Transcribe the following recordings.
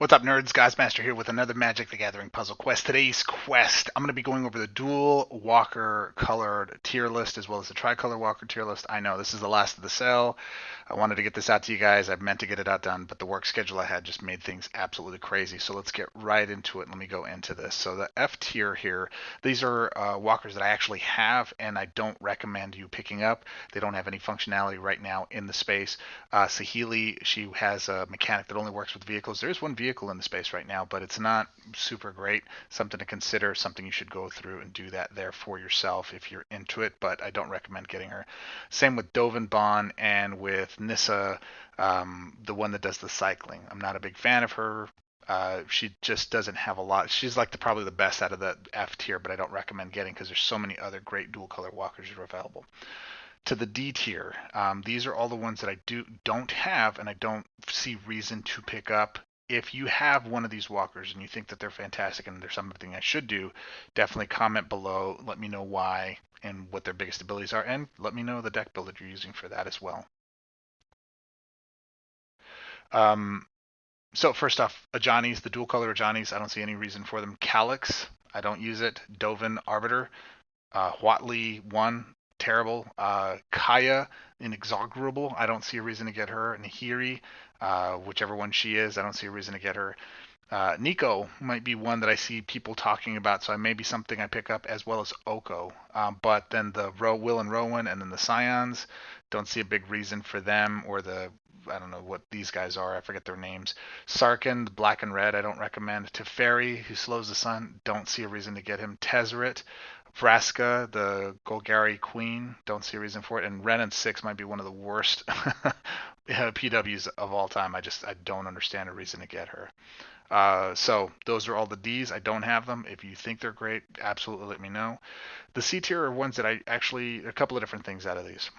What's up, nerds? Goz Master here with another Magic the Gathering puzzle quest. Today's quest, I'm going to be going over the dual Walker colored tier list as well as the tricolor Walker tier list. I know this is the last of the sale. I wanted to get this out to you guys. I meant to get it out done, but the work schedule I had just made things absolutely crazy. So let's get right into it. Let me go into this. So the F tier here, these are Walkers that I actually have and I don't recommend you picking up. They don't have any functionality right now in the space. Heatley, she has a mechanic that only works with vehicles. There is one vehicle in the space right now, but it's not super great. Something to consider, something you should go through and do that there for yourself if you're into it, but I don't recommend getting her. Same with Dovinbon and with Nissa, the one that does the cycling. I'm not a big fan of her. She just doesn't have a lot. She's like probably the best out of the F tier, but I don't recommend getting because there's so many other great dual color walkers that are available. To the D tier, these are all the ones that I don't have and I don't see reason to pick up. If you have one of these walkers and you think that they're fantastic and there's something I should do, definitely comment below. Let me know why and what their biggest abilities are, and let me know the deck build that you're using for that as well. So first off, Ajani's, the dual color Ajani's, I don't see any reason for them. Calyx, I don't use it. Dovin, Arbiter. Whatley, 1, terrible. Kaya, inexorable. I don't see a reason to get her. And Hiri, whichever one she is, I don't see a reason to get her. Nico might be one that I see people talking about, so I may be something I pick up, as well as Oko. But then the Will and Rowan, and then the Scions, don't see a big reason for them, or I don't know what these guys are. I forget their names. Sarkhan, the black and red, I don't recommend. Teferi, who slows the sun, don't see a reason to get him. Tezzeret, Vraska, the Golgari Queen, don't see a reason for it. And Ren and 6 might be one of the worst PWs of all time. I don't understand a reason to get her. So those are all the D's. I don't have them. If you think they're great, absolutely let me know. The C tier are ones that a couple of different things out of these.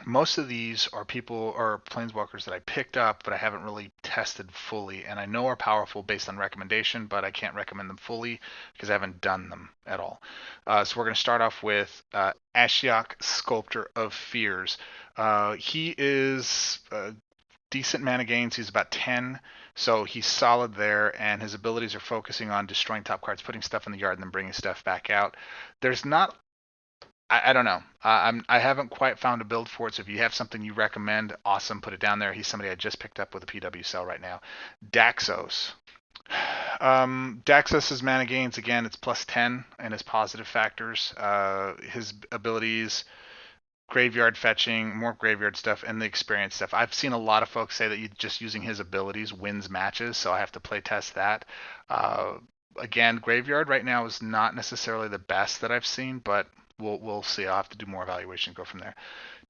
Most of these are planeswalkers that I picked up, but I haven't really tested fully, and I know are powerful based on recommendation, but I can't recommend them fully because I haven't done them at all. So we're going to start off with Ashiok, Sculptor of Fears. He is decent mana gains. He's about 10, so he's solid there, and his abilities are focusing on destroying top cards, putting stuff in the yard, and then bringing stuff back out. There's not I don't know. I haven't quite found a build for it. So if you have something you recommend, awesome, put it down there. He's somebody I just picked up with a PW cell right now. Daxos. Daxos's mana gains, again, it's plus 10 and his positive factors. His abilities, graveyard fetching, more graveyard stuff, and the experience stuff. I've seen a lot of folks say that just using his abilities wins matches, so I have to play test that. Again, graveyard right now is not necessarily the best that I've seen, but we'll see. I'll have to do more evaluation and go from there.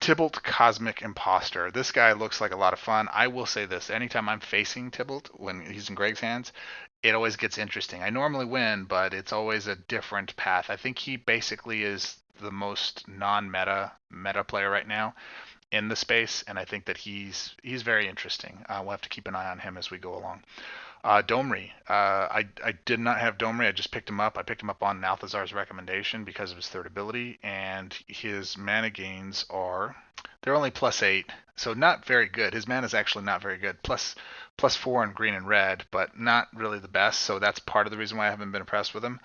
Tybalt, Cosmic Imposter. This guy looks like a lot of fun. I will say this: anytime I'm facing Tybalt when he's in Greg's hands, it always gets interesting. I normally win, but it's always a different path. I think he basically is the most meta player right now in the space, and I think that he's very interesting. We'll have to keep an eye on him as we go along. Domri. I did not have Domri. I just picked him up. I picked him up on Althazar's recommendation because of his third ability, and his mana gains they're only plus 8, so not very good. His mana is actually not very good. Plus 4 in green and red, but not really the best. So that's part of the reason why I haven't been impressed with him.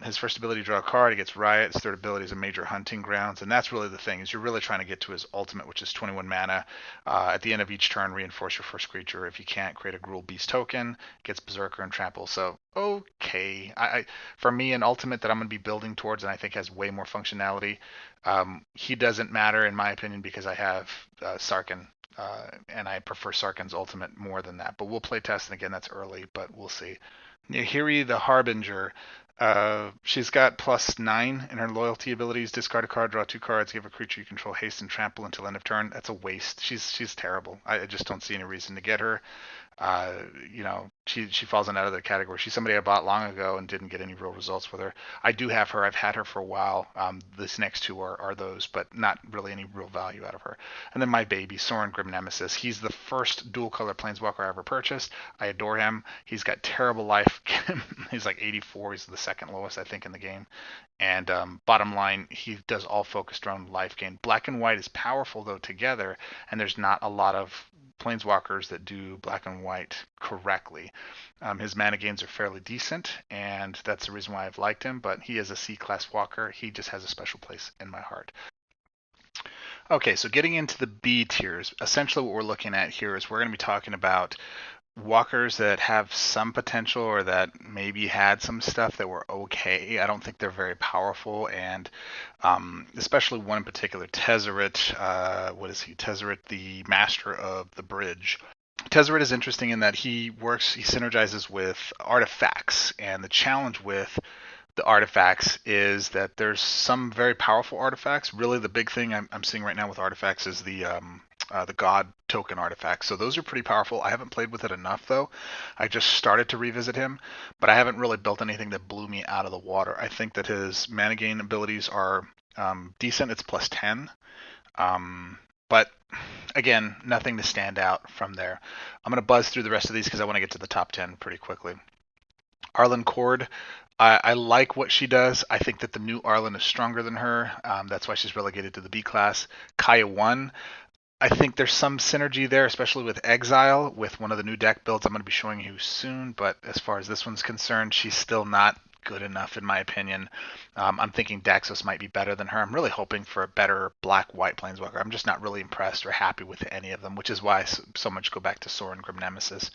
His first ability, draw a card. He gets Riot. His third ability is a major hunting grounds, and that's really the thing. Is you're really trying to get to his ultimate, which is 21 mana. At the end of each turn, reinforce your first creature. If you can't, create a Gruul Beast token. Gets Berserker and Trample. So okay, for me, an ultimate that I'm going to be building towards, and I think has way more functionality. He doesn't matter in my opinion because I have Sarkhan. And I prefer Sarkhan's ultimate more than that. But we'll play test, and again, that's early, but we'll see. Hiri the Harbinger. She's got plus 9 in her loyalty abilities. Discard a card, draw 2 cards, give a creature you control haste and trample until end of turn. That's a waste. She's terrible. I just don't see any reason to get her. She falls in out of the category. She's somebody I bought long ago and didn't get any real results with her. I do have her. I've had her for a while. This next two are those, but not really any real value out of her. And then my baby, Soaring Grim Nemesis. He's the first dual color planeswalker I ever purchased. I adore him. He's got terrible life. He's like 84. He's the second lowest, I think, in the game. And bottom line, he does all focused around life gain. Black and white is powerful, though, together, and there's not a lot of planeswalkers that do black and white correctly. His mana gains are fairly decent, and that's the reason why I've liked him, but he is a C-class walker. He just has a special place in my heart. Okay, so getting into the B tiers, essentially what we're looking at here is we're going to be talking about walkers that have some potential or that maybe had some stuff that were okay. I don't think they're very powerful, and especially one in particular, Tezzeret. What is he? Tezzeret, the Master of the Bridge. Tezzeret is interesting in that he synergizes with artifacts, and the challenge with the artifacts is that there's some very powerful artifacts. Really, the big thing I'm seeing right now with artifacts is the God token artifacts. So those are pretty powerful. I haven't played with it enough though. I just started to revisit him, but I haven't really built anything that blew me out of the water. I think that his mana gain abilities are decent. It's plus 10. But again, nothing to stand out from there. I'm going to buzz through the rest of these because I want to get to the top 10 pretty quickly. Arlen Kord. I like what she does. I think that the new Arlen is stronger than her. That's why she's relegated to the B class. Kaya 1. I think there's some synergy there, especially with Exile, with one of the new deck builds I'm going to be showing you soon. But as far as this one's concerned, she's still not good enough, in my opinion. I'm thinking Daxos might be better than her. I'm really hoping for a better black-white Planeswalker. I'm just not really impressed or happy with any of them, which is why so much go back to Soaring Grim Nemesis.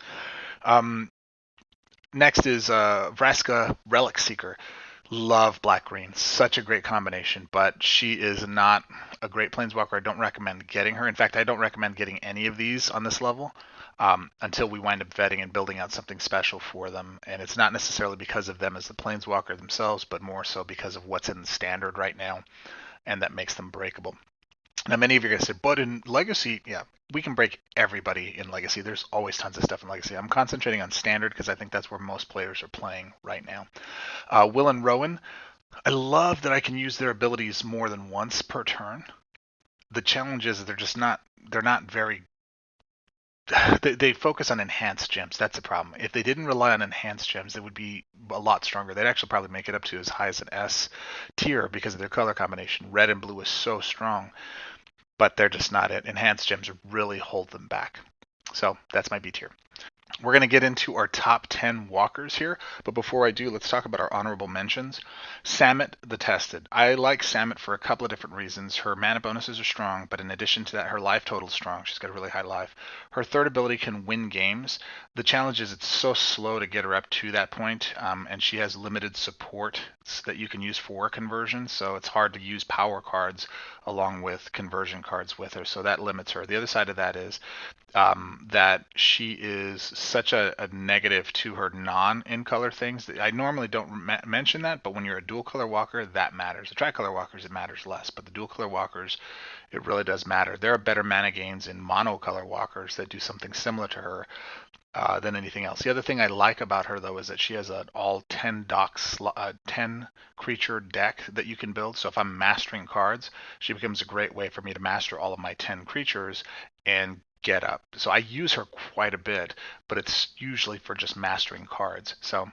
Next is Vraska Relic Seeker. Love black-green. Such a great combination, but she is not a great Planeswalker. I don't recommend getting her. In fact, I don't recommend getting any of these on this level until we wind up vetting and building out something special for them. And it's not necessarily because of them as the Planeswalker themselves, but more so because of what's in the standard right now, and that makes them breakable. Now, many of you are going to say, but in Legacy, yeah, we can break everybody in Legacy. There's always tons of stuff in Legacy. I'm concentrating on Standard because I think that's where most players are playing right now. Will and Rowan, I love that I can use their abilities more than once per turn. The challenge is that they're not very... They focus on enhanced gems. That's the problem. If they didn't rely on enhanced gems, they would be a lot stronger. They'd actually probably make it up to as high as an S tier because of their color combination. Red and blue is so strong, but they're just not it. Enhanced gems really hold them back. So that's my B tier. We're going to get into our top 10 walkers here, but before I do, let's talk about our honorable mentions. Samut the Tested. I like Samut for a couple of different reasons. Her mana bonuses are strong, but in addition to that, her life total is strong. She's got a really high life. Her third ability can win games. The challenge is it's so slow to get her up to that point, and she has limited support that you can use for conversion, so it's hard to use power cards along with conversion cards with her, so that limits her. The other side of that is that she is such a negative to her non-in-color things. I normally don't mention that, but when you're a dual-color walker, that matters. The tricolor walkers, it matters less, but the dual-color walkers, it really does matter. There are better mana gains in monocolor walkers that do something similar to her than anything else. The other thing I like about her, though, is that she has an all 10 creature deck that you can build. So if I'm mastering cards, she becomes a great way for me to master all of my 10 creatures and get up. So I use her quite a bit, but it's usually for just mastering cards. So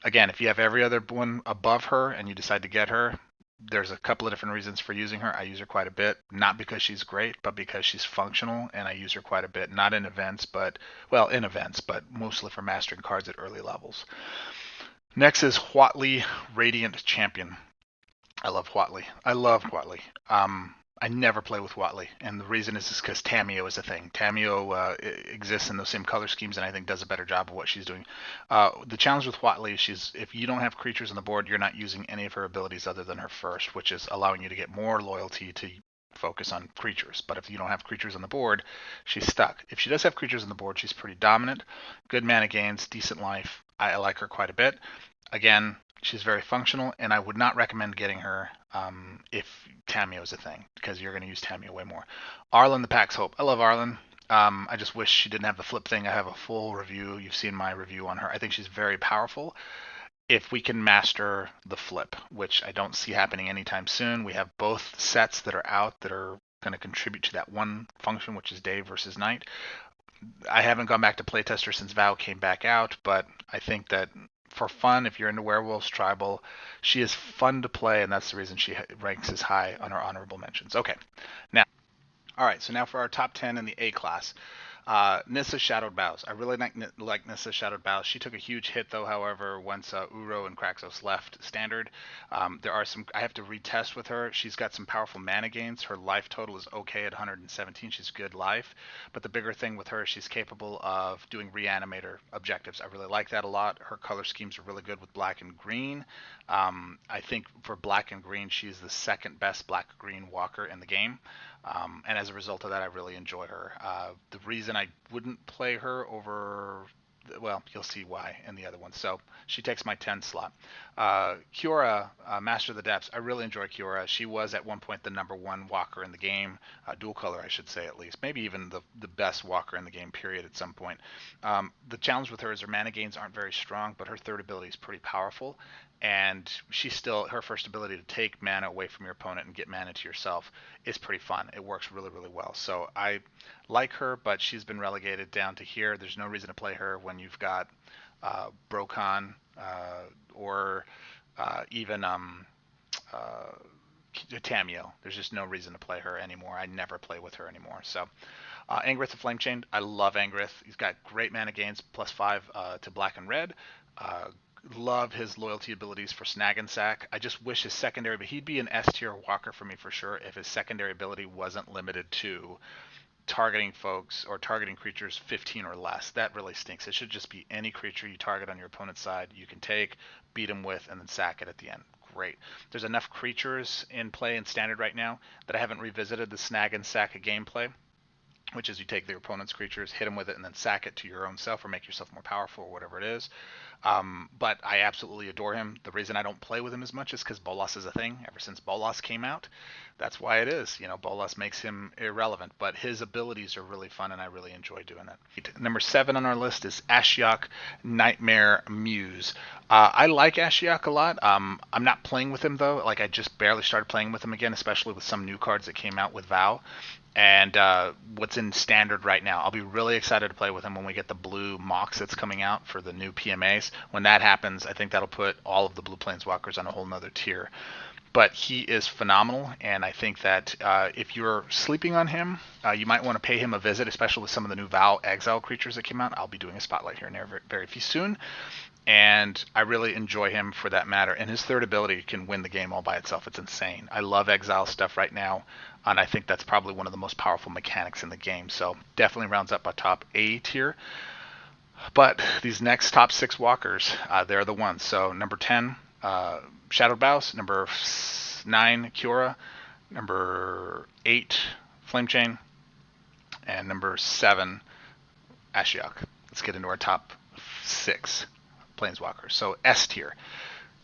again, if you have every other one above her and you decide to get her, there's a couple of different reasons for using her. I use her quite a bit, not because she's great, but because she's functional, and I use her quite a bit, not in events, but, well, in events, but mostly for mastering cards at early levels. Next is HEATLEY Radiant Champion. I love HEATLEY. I never play with HEATLEY, and the reason is because Tamiyo is a thing. Tamiyo exists in those same color schemes, and I think does a better job of what she's doing. The challenge with HEATLEY is if you don't have creatures on the board, you're not using any of her abilities other than her first, which is allowing you to get more loyalty to focus on creatures. But if you don't have creatures on the board, she's stuck. If she does have creatures on the board, she's pretty dominant. Good mana gains, decent life. I like her quite a bit. Again, she's very functional, and I would not recommend getting her if Tamiyo is a thing, because you're going to use Tamiyo way more. Arlen the Pack's Hope. I love Arlen. I just wish she didn't have the flip thing. I have a full review. You've seen my review on her. I think she's very powerful if we can master the flip, which I don't see happening anytime soon. We have both sets that are out that are going to contribute to that one function, which is day versus night. I haven't gone back to playtester since Vow came back out, but I think that for fun, if you're into werewolves, tribal, she is fun to play, and that's the reason she ranks as high on our honorable mentions. Okay, now, all right, so now for our top 10 in the A class. Nissa Shadowed Bows. I really like Nissa Shadowed Bows. She took a huge hit though, however, once Uro and Kraxos left standard. There are some I have to retest with her. She's got some powerful mana gains. Her life total is okay at 117. She's good life. But the bigger thing with her, she's capable of doing reanimator objectives. I really like that a lot. Her color schemes are really good with black and green. I think for black and green, she's the second best black-green walker in the game. And as a result of that, I really enjoy her. The reason I wouldn't play her over, well, you'll see why in the other one. So she takes my 10 slot. Kiara, Master of the Depths. I really enjoy Kiara. She was at one point the #1 walker in the game, dual color, I should say at least. Maybe even the best walker in the game, period, at some point. The challenge with her is her mana gains aren't very strong, but her third ability is pretty powerful. And she's still, her first ability to take mana away from your opponent and get mana to yourself is pretty fun. It works really, really well. So I like her, but she's been relegated down to here. There's no reason to play her when you've got Brokon or even Tamiyo. There's just no reason to play her anymore. I never play with her anymore. So Angrith the Flame Chain, I love Angrith. He's got great mana gains, +5 to black and red. Love his loyalty abilities for snag and sack. I just wish his secondary, but he'd be an S tier walker for me for sure if his secondary ability wasn't limited to targeting folks or targeting creatures 15 or less. That really stinks. It should just be any creature you target on your opponent's side you can take, beat him with, and then sack it at the end. Great. There's enough creatures in play in standard right now that I haven't revisited the snag and sack gameplay, which is you take their opponent's creatures, hit them with it, and then sack it to your own self or make yourself more powerful or whatever it is. But I absolutely adore him. The reason I don't play with him as much is because Bolas is a thing. Ever since Bolas came out, that's why it is. Bolas makes him irrelevant, but his abilities are really fun, and I really enjoy doing that. Number 7 on our list is Ashiok Nightmare Muse. I like Ashiok a lot. I'm not playing with him, though. Like, I just barely started playing with him again, especially with some new cards that came out with Vow. And what's in standard right now. I'll be really excited to play with him when we get the blue Mox that's coming out for the new PMAs. When that happens, I think that'll put all of the blue Planeswalkers on a whole nother tier. But he is phenomenal, and I think that if you're sleeping on him, you might want to pay him a visit, especially with some of the new Vow Exile creatures that came out. I'll be doing a spotlight here and there very soon. And I really enjoy him for that matter. And his third ability can win the game all by itself. It's insane. I love Exile stuff right now, and I think that's probably one of the most powerful mechanics in the game. So definitely rounds up my top A tier. But these next top 6 walkers, they're the ones. So number 10, Shadowed Bows. Number 9, Kiara. Number 8, Flame Chain. And number 7, Ashiok. Let's get into our top 6 Planeswalkers. So S tier.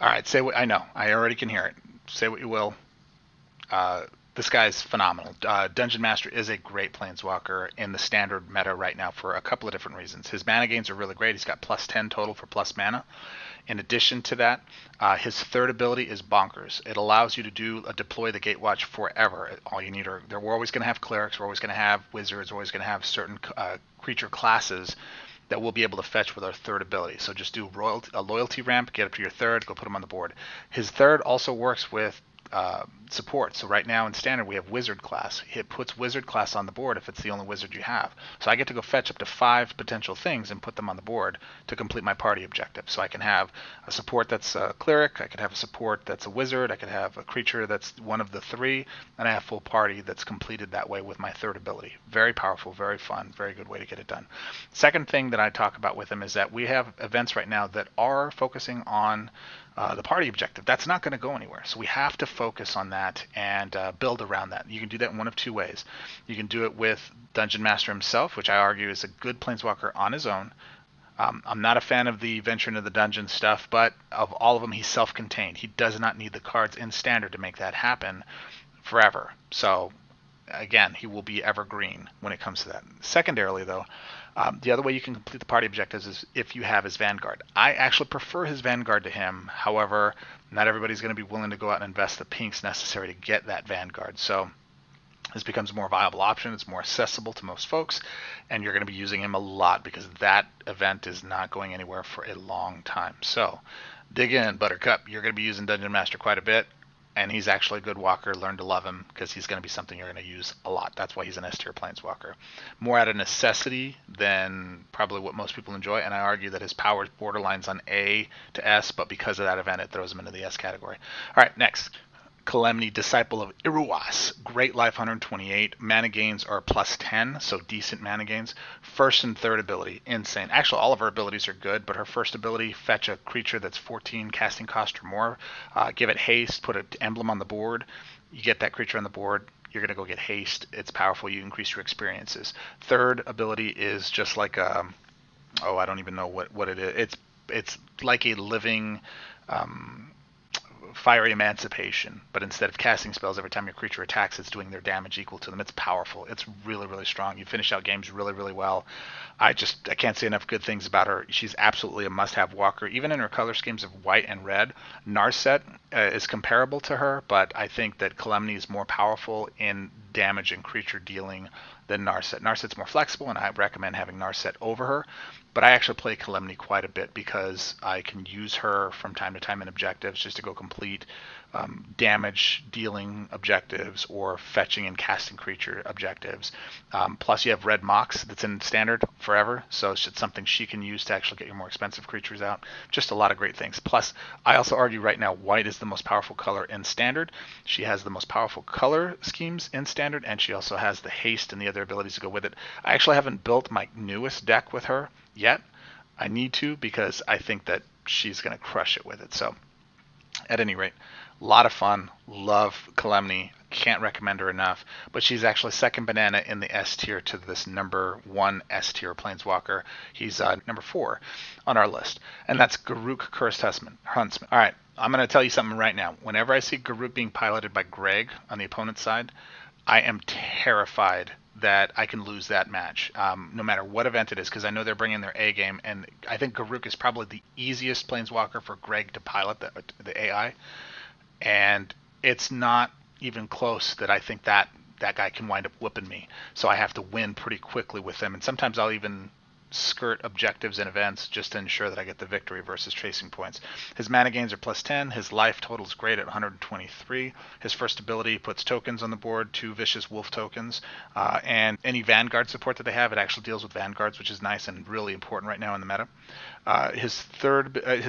All right, say what I know. I already can hear it. Say what you will. This guy's phenomenal. Dungeon Master is a great Planeswalker in the standard meta right now for a couple of different reasons. His mana gains are really great. He's got +10 total for plus mana. In addition to that, his third ability is bonkers. It allows you to deploy the Gatewatch forever. All you need we're always going to have clerics, we're always going to have wizards, we're always going to have certain creature classes that we'll be able to fetch with our third ability. So just do a loyalty ramp, get up to your third, go put him on the board. His third also works with support. So right now in standard we have wizard class. It puts wizard class on the board if it's the only wizard you have. So I get to go fetch up to 5 potential things and put them on the board to complete my party objective. So I can have a support that's a cleric, I could have a support that's a wizard, I could have a creature that's one of the 3, and I have full party that's completed that way with my third ability. Very powerful, very fun, very good way to get it done. Second thing that I talk about with him is that we have events right now that are focusing on the party objective. That's not going to go anywhere. So we have to focus on that and build around that. You can do that in one of 2 ways. You can do it with Dungeon Master himself, which I argue is a good Planeswalker on his own. I'm not a fan of the venture into the dungeon stuff, but of all of them, he's self-contained. He does not need the cards in standard to make that happen forever. So again, he will be evergreen when it comes to that. Secondarily, though, the other way you can complete the party objectives is if you have his Vanguard. I actually prefer his Vanguard to him. However, not everybody's going to be willing to go out and invest the pinks necessary to get that Vanguard. So this becomes a more viable option. It's more accessible to most folks, and you're going to be using him a lot because that event is not going anywhere for a long time. So dig in, Buttercup. You're going to be using Dungeon Master quite a bit. and he's actually a good walker. Learn to love him because he's going to be something you're going to use a lot. That's why he's an S tier planeswalker. More out of necessity than probably what most people enjoy, and I argue that his power borderlines on A to S, but because of that event, it throws him into the S category. All right, next. Calamity, Disciple of Iruas. Great life, 128. Mana gains are plus 10, so decent mana gains. First and third ability, insane. Actually, all of her abilities are good, but her first ability, fetch a creature that's 14 casting cost or more. Give it haste, put an emblem on the board. You get that creature on the board, you're going to go get haste. It's powerful. You increase your experiences. Third ability is just like I don't even know what it is. It's like a living Fiery Emancipation, but instead of casting spells every time your creature attacks, it's doing their damage equal to them. It's powerful. It's really, really strong. You finish out games really, really well. I can't say enough good things about her. She's absolutely a must-have walker. Even in her color schemes of white and red, Narset is comparable to her, but I think that Calamity is more powerful in damage and creature dealing than Narset. Narset's more flexible, and I recommend having Narset over her. But I actually play Calamity quite a bit because I can use her from time to time in objectives just to go complete damage dealing objectives or fetching and casting creature objectives. Plus, you have Red Mox that's in standard forever, so it's just something she can use to actually get your more expensive creatures out. Just a lot of great things. Plus, I also argue right now white is the most powerful color in standard. She has the most powerful color schemes in standard, and she also has the haste and the other abilities to go with it. I actually haven't built my newest deck with her yet. I need to because I think that she's going to crush it with it. So, at any rate, a lot of fun. Love Calamity. Can't recommend her enough. But she's actually second banana in the S tier to this number 1 S tier planeswalker. He's number 4 on our list. And that's Garruk, Cursed Huntsman. All right, I'm going to tell you something right now. Whenever I see Garruk being piloted by Greg on the opponent's side, I am terrified that I can lose that match, no matter what event it is, because I know they're bringing their A game, and I think Garruk is probably the easiest planeswalker for Greg to pilot the AI, and it's not even close that I think that guy can wind up whipping me. So I have to win pretty quickly with him, and sometimes I'll even skirt objectives and events just to ensure that I get the victory versus chasing points. His mana gains are plus 10. His life total is great at 123. His first ability puts tokens on the board, 2 Vicious Wolf tokens, and any Vanguard support that they have, it actually deals with Vanguards, which is nice and really important right now in the meta. His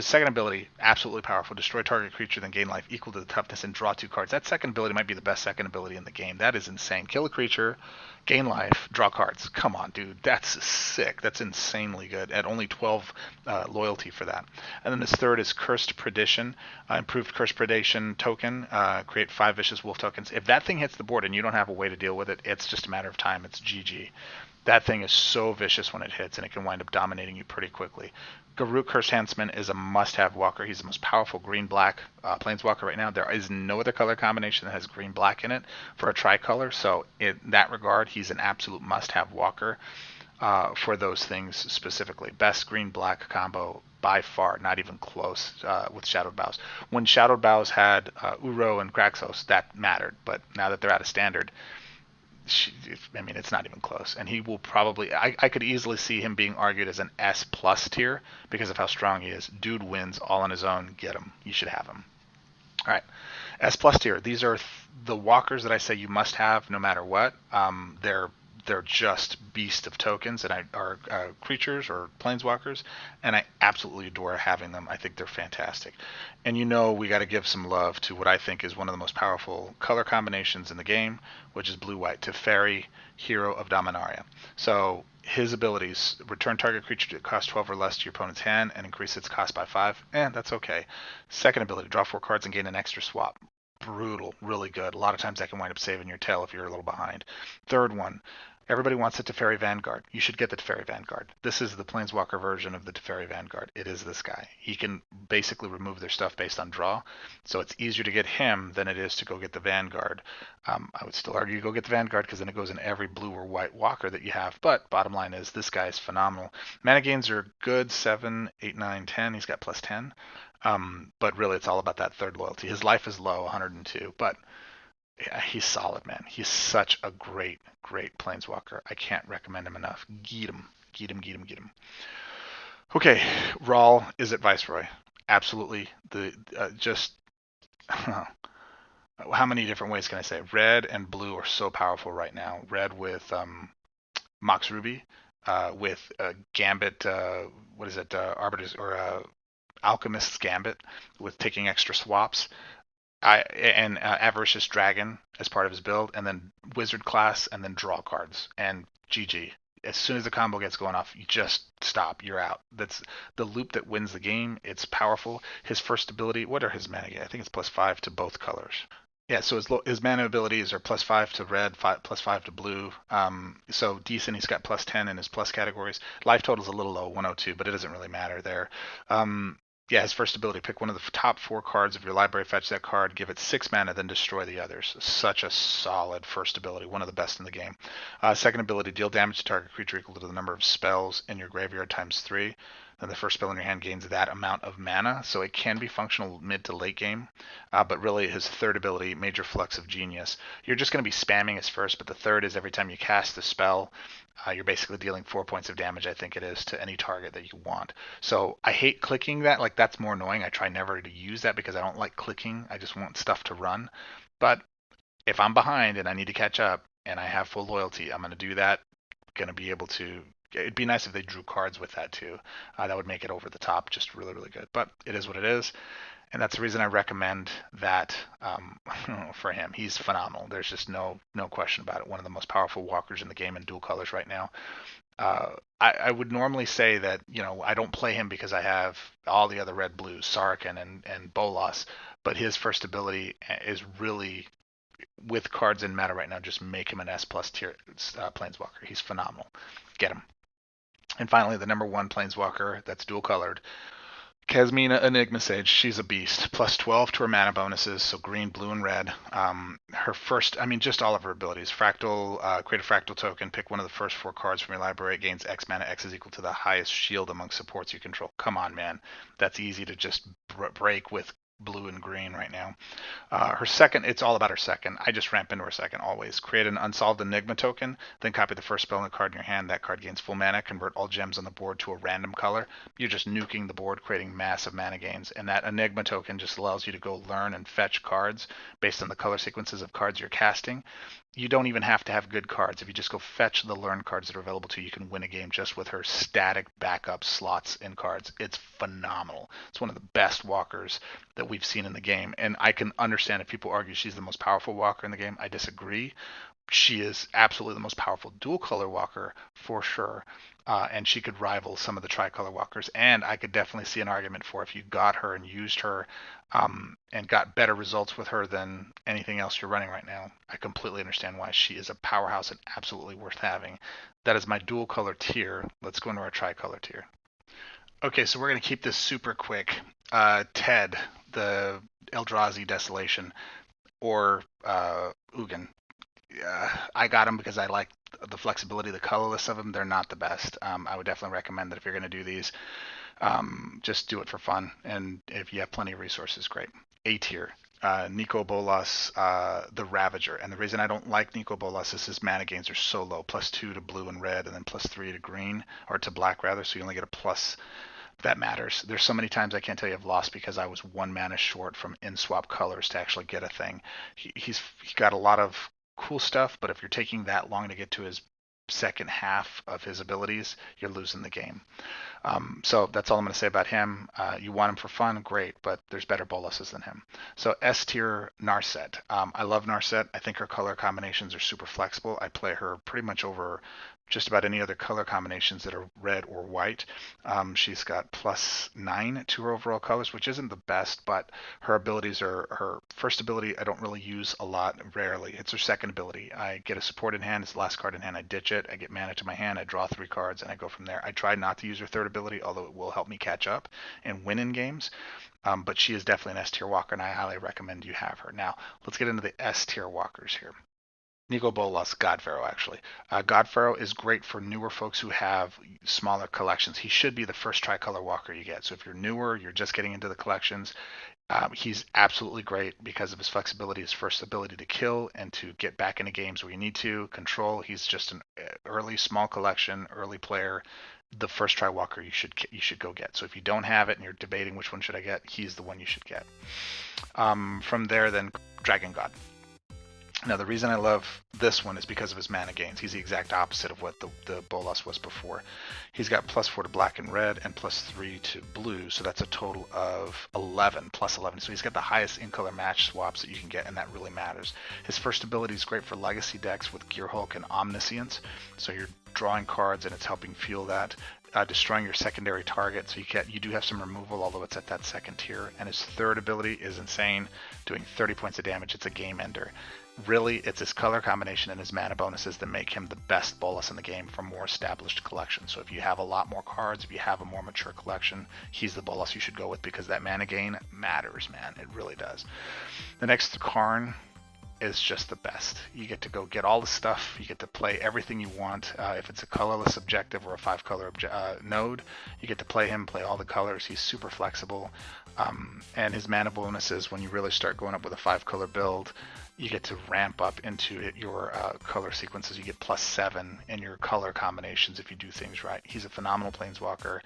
second ability, absolutely powerful. Destroy target creature, then gain life equal to the toughness and draw 2 cards. That second ability might be the best second ability in the game. That is insane. Kill a creature, gain life, draw cards. Come on, dude. That's sick. That's insanely good at only 12 loyalty for that. And then this third is Cursed Predation. Improved Cursed Predation token. Create 5 Vicious Wolf tokens. If that thing hits the board and you don't have a way to deal with it, it's just a matter of time. It's GG. That thing is so vicious when it hits, and it can wind up dominating you pretty quickly. Garruk, Cursed Huntsman is a must-have walker. He's the most powerful green-black planeswalker right now. There is no other color combination that has green-black in it for a tricolor, so in that regard, he's an absolute must-have walker for those things specifically. Best green-black combo by far, not even close with Shadowed Bows. When Shadowed Bows had Uro and Graxos, that mattered, but now that they're out of standard, it's not even close. And he will probably, I could easily see him being argued as an S plus tier because of how strong he is. Dude wins all on his own. Get him. You should have him. All right. S plus tier. These are the walkers that I say you must have no matter what. They're just beasts of tokens and are creatures or planeswalkers, and I absolutely adore having them. I think they're fantastic. And we got to give some love to what I think is one of the most powerful color combinations in the game, which is blue-white, Teferi, Hero of Dominaria. So his abilities, return target creature to cost 12 or less to your opponent's hand and increase its cost by 5. That's okay. Second ability, draw 4 cards and gain an extra swap. Brutal, really good. A lot of times that can wind up saving your tail if you're a little behind. Third one, everybody wants the Ferry Vanguard. You should get the Ferry Vanguard. This is the Planeswalker version of the Ferry Vanguard. It is this guy. He can basically remove their stuff based on draw, so it's easier to get him than it is to go get the Vanguard. I would still argue go get the Vanguard because then it goes in every blue or white walker that you have, but bottom line is this guy is phenomenal. Mana gains are good, 7, 8, 9, 10. He's got plus 10. But really it's all about that third loyalty. His life is low, 102, but yeah, he's solid, man. He's such a great planeswalker. I can't recommend him enough. Get him. Okay, Rawl is at Viceroy. Absolutely. how many different ways can I say? Red and blue are so powerful right now. Red with Mox Ruby, with Gambit, what is it, Arbiter's or Alchemist's Gambit, with taking extra swaps. And Avaricious Dragon as part of his build, and then Wizard class, and then draw cards, and GG. As soon as the combo gets going off, you just stop. You're out. That's the loop that wins the game. It's powerful. His first ability, what are his mana? I think it's +5 to both colors. Yeah, so his mana abilities are +5 to red, +5 to blue. So decent. He's got +10 in his plus categories. Life total's a little low, 102, but it doesn't really matter there. Yeah, his first ability, pick one of the top 4 cards of your library, fetch that card, give it 6 mana, then destroy the others. Such a solid first ability, one of the best in the game. Second ability, deal damage to target creature equal to the number of spells in your graveyard ×3. Then the first spell in your hand gains that amount of mana, so it can be functional mid to late game. But really, his third ability, Major Flux of Genius, you're just going to be spamming his first, but the third is every time you cast the spell, you're basically dealing 4 points of damage, I think it is, to any target that you want. So I hate clicking that. Like, that's more annoying. I try never to use that because I don't like clicking. I just want stuff to run. But if I'm behind and I need to catch up and I have full loyalty, I'm going to do that. Going to be able to. It'd be nice if they drew cards with that too. That would make it over the top, just really, really good. But it is what it is. And that's the reason I recommend that for him. He's phenomenal. There's just no question about it. One of the most powerful walkers in the game in dual colors right now. I would normally say that, I don't play him because I have all the other red blues, Sarkin and Bolas, but his first ability is really, with cards in meta right now, just make him an S+ tier Planeswalker. He's phenomenal. Get him. And finally, the number 1 Planeswalker that's dual colored, Kasmina Enigma Sage. She's a beast. +12 to her mana bonuses, so green, blue, and red. Her first, just all of her abilities. Fractal, create a fractal token, pick one of the first 4 cards from your library, it gains X mana, X is equal to the highest shield among supports you control. Come on, man. That's easy to just break with blue and green right now. Her second, it's all about her second. I just ramp into her second always. Create an unsolved Enigma token, then copy the first spell in the card in your hand. That card gains full mana. Convert all gems on the board to a random color. You're just nuking the board, creating massive mana gains. And that Enigma token just allows you to go learn and fetch cards based on the color sequences of cards you're casting. You don't even have to have good cards. If you just go fetch the learn cards that are available to you, you can win a game just with her static backup slots in cards. It's phenomenal. It's one of the best walkers that we've seen in the game. And I can understand if people argue she's the most powerful walker in the game. I disagree. She is absolutely the most powerful dual color walker for sure. And she could rival some of the tricolor walkers. And I could definitely see an argument for if you got her and used her and got better results with her than anything else you're running right now. I completely understand why she is a powerhouse and absolutely worth having. That is my dual color tier. Let's go into our tricolor tier. Okay, so we're going to keep this super quick. Ted, the Eldrazi Desolation, or Ugin. I got them because I like the flexibility, the colorless of them. They're not the best. I would definitely recommend that if you're going to do these, just do it for fun. And if you have plenty of resources, great. A tier. Nico Bolas, the Ravager. And the reason I don't like Nico Bolas is his mana gains are so low. +2 to blue and red, and then +3 to green, or to black rather, so you only get a plus. That matters. There's so many times I can't tell you I've lost because I was 1 mana short from in-swap colors to actually get a thing. He's got a lot of cool stuff, but if you're taking that long to get to his second half of his abilities, you're losing the game. So that's all I'm going to say about him. You want him for fun, great, but there's better Boluses than him. So S tier, Narset. I love Narset. I think her color combinations are super flexible. I play her pretty much over just about any other color combinations that are red or white. She's got +9 to her overall colors, which isn't the best, but her abilities are her first ability I don't really use a lot, rarely. It's her second ability. I get a support in hand, it's the last card in hand, I ditch it, I get mana to my hand, I draw 3 cards, and I go from there. I try not to use her third ability, although it will help me catch up and win in games. But she is definitely an S tier walker, and I highly recommend you have her. Now, let's get into the S tier walkers here. Nico Bolas, Godvero, actually. Godvero is great for newer folks who have smaller collections. He should be the first tricolor walker you get. So if you're newer, you're just getting into the collections, he's absolutely great because of his flexibility, his first ability to kill and to get back into games where you need to. Control, he's just an early small collection, early player. The first tri walker you should go get. So if you don't have it and you're debating which one should I get, he's the one you should get. From there, then Dragon God. Now, the reason I love this one is because of his mana gains. He's the exact opposite of what the Bolas was before. He's got +4 to black and red and +3 to blue, so that's a total of 11, +11. So he's got the highest in-color match swaps that you can get, and that really matters. His first ability is great for Legacy decks with Gear Hulk and Omniscience, so you're drawing cards and it's helping fuel that. Destroying your secondary target, so you do have some removal, although it's at that second tier. And his third ability is insane, doing 30 points of damage. It's a game ender. Really, it's his color combination and his mana bonuses that make him the best Bolas in the game for more established collections. So if you have a lot more cards, if you have a more mature collection, he's the Bolas you should go with, because that mana gain matters, man. It really does. The next Karn is just the best. You get to go get all the stuff. You get to play everything you want. If it's a colorless objective or a 5-color node, you get to play him, play all the colors. He's super flexible. And his mana bonuses, when you really start going up with a 5-color build, you get to ramp up into your color sequences. You get +7 in your color combinations if you do things right. He's a phenomenal Planeswalker.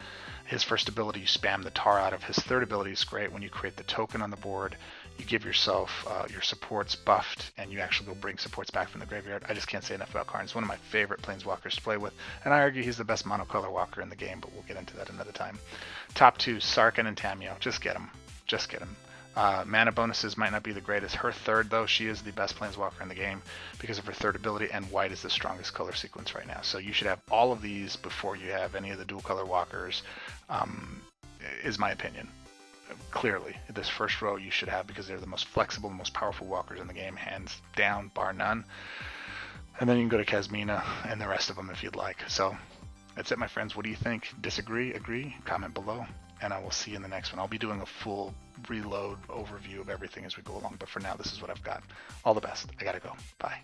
His first ability, you spam the tar out of. His third ability is great. When you create the token on the board, you give yourself your supports buffed, and you actually go bring supports back from the graveyard. I just can't say enough about Karn. He's one of my favorite Planeswalkers to play with, and I argue he's the best monocolor walker in the game, but we'll get into that another time. Top 2, Sarkhan and Tamiyo. Just get him. Just get him. Mana bonuses might not be the greatest. Her third, though, she is the best Planeswalker in the game because of her third ability, and white is the strongest color sequence right now. So you should have all of these before you have any of the dual color walkers, is my opinion. Clearly, this first row you should have, because they're the most flexible, most powerful walkers in the game, hands down, bar none. And then you can go to Kasmina and the rest of them if you'd like. So that's it, my friends. What do you think? Disagree? Agree? Comment below. And I will see you in the next one. I'll be doing a full reload overview of everything as we go along. But for now, this is what I've got. All the best. I gotta go. Bye.